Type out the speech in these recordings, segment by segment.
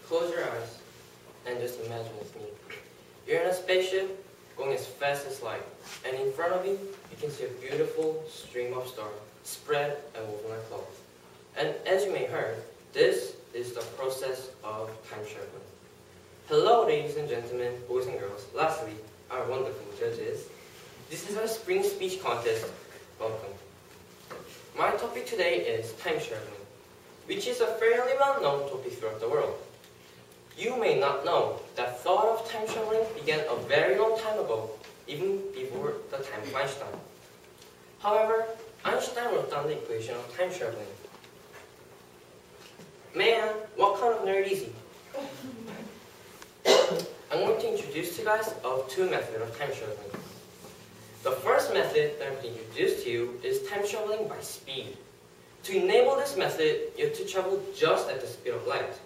Close your eyes and just imagine with me. You're in a spaceship going as fast as light, and in front of you, you can see a beautiful stream of stars spread and woven like cloth. And as you may have heard, this is the process of time traveling. Hello, ladies and gentlemen, boys and girls. Lastly, our wonderful judges. This is our spring speech contest. Welcome. My topic today is time traveling, which is a fairly well-known topic throughout the world. You may not know that thought of time traveling began a very long time ago, even before the time of Einstein. However, Einstein wrote down the equation of time traveling. Man, what kind of nerd is he? I'm going to introduce you guys of two methods of time traveling. The first method that I'm going to introduce to you is time traveling by speed. To enable this method, you have to travel just at the speed of light.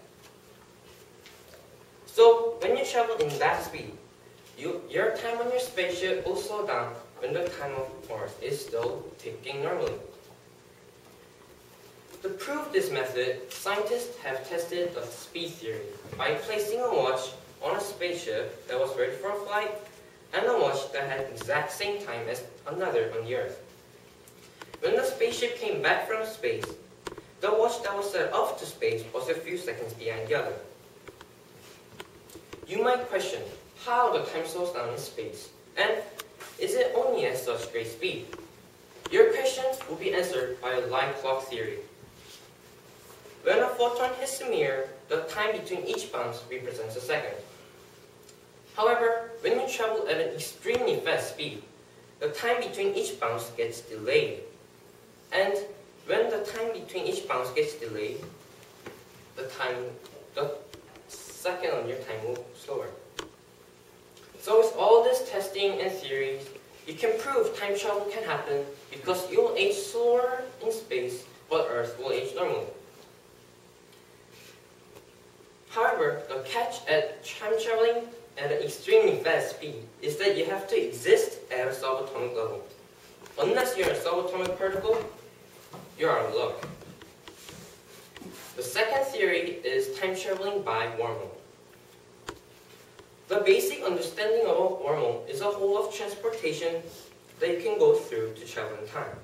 So, when you travel in that speed, your time on your spaceship will slow down when the time of Earth is still ticking normally. To prove this method, scientists have tested the speed theory by placing a watch on a spaceship that was ready for a flight and a watch that had exact same time as another on the Earth. When the spaceship came back from space, the watch that was set off to space was a few seconds behind the other. You might question how the time slows down in space, and is it only at such great speed? Your question will be answered by a light clock theory. When a photon hits the mirror, the time between each bounce represents a second. However, when you travel at an extremely fast speed, the time between each bounce gets delayed. And when the time between each bounce gets delayed, the second on your time will slower. So with all this testing and theories, you can prove time travel can happen because you will age slower in space, but Earth will age normally. However, the catch at time traveling at an extremely fast speed is that you have to exist at a subatomic level. Unless you're a subatomic particle, you're out of luck. The second theory is time traveling by wormhole. The basic understanding of a wormhole is a hole of transportation that you can go through to travel in time.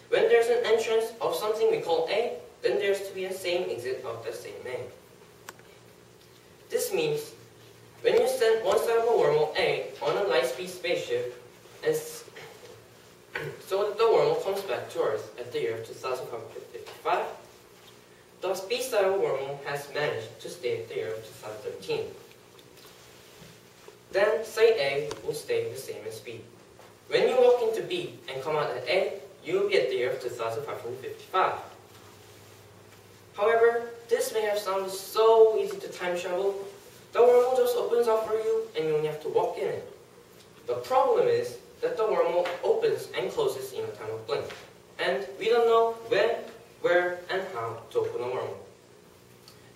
When there's an entrance of something we call A, then there's to be a same exit of the same A. This means when you send one side of a wormhole A on a light-speed spaceship, and so that the wormhole comes back to Earth at the year 2555, the B side of a wormhole has managed to stay at the year 2013. Then site A will stay the same as B. When you walk into B and come out at A, you will be at the year 2555. However, this may have sounded so easy to time travel. The wormhole just opens up for you and you only have to walk in it. The problem is that the wormhole opens and closes in a time of blink. And we don't know when, where, and how to open a wormhole.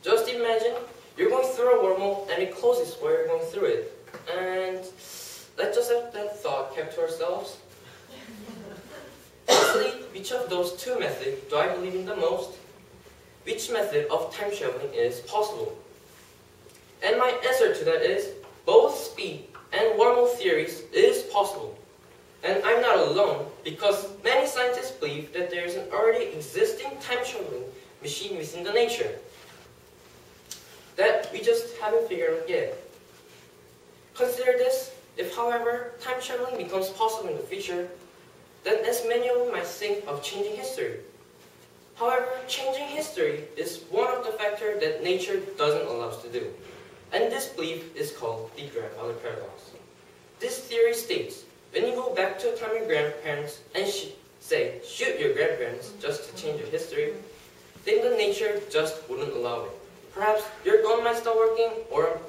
Just imagine you're going through a wormhole and it closes while you're going through it. And let's just have that thought kept to ourselves. Honestly, which of those two methods do I believe in the most? Which method of time traveling is possible? And my answer to that is, both speed and wormhole theories is possible. And I'm not alone, because many scientists believe that there is an already existing time traveling machine within the nature that we just haven't figured out yet. Consider this: if, however, time traveling becomes possible in the future, then as many of you might think of changing history. However, changing history is one of the factors that nature doesn't allow us to do. And this belief is called the grandfather paradox. This theory states, when you go back to a time of your grandparents and shoot your grandparents just to change your history, then the nature just wouldn't allow it. Perhaps your gun might stop working, or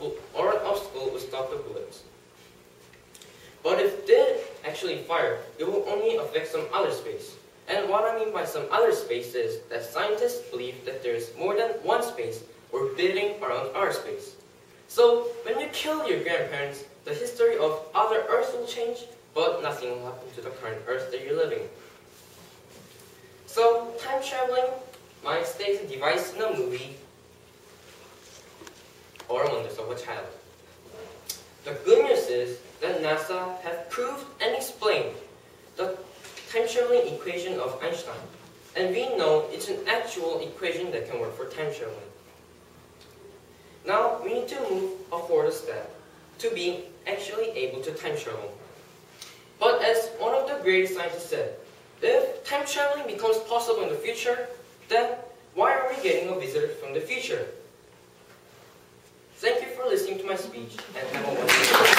an obstacle will stop the bullets. But if it did actually fire, it will only affect some other space. And what I mean by some other space is that scientists believe that there is more than one space orbiting around our space. So, when you kill your grandparents, the history of other Earths will change, but nothing will happen to the current Earth that you're living in. So, time traveling might stay as a device in a movie, or wonders of a child. The good news is that NASA has proved and explained the time-traveling equation of Einstein, and we know it's an actual equation that can work for time traveling. Now we need to move a further step to being actually able to time travel. But as one of the greatest scientists said, if time traveling becomes possible in the future, then why are we getting a visitor from the future? Thank you for listening to my speech, and have a wonderful day.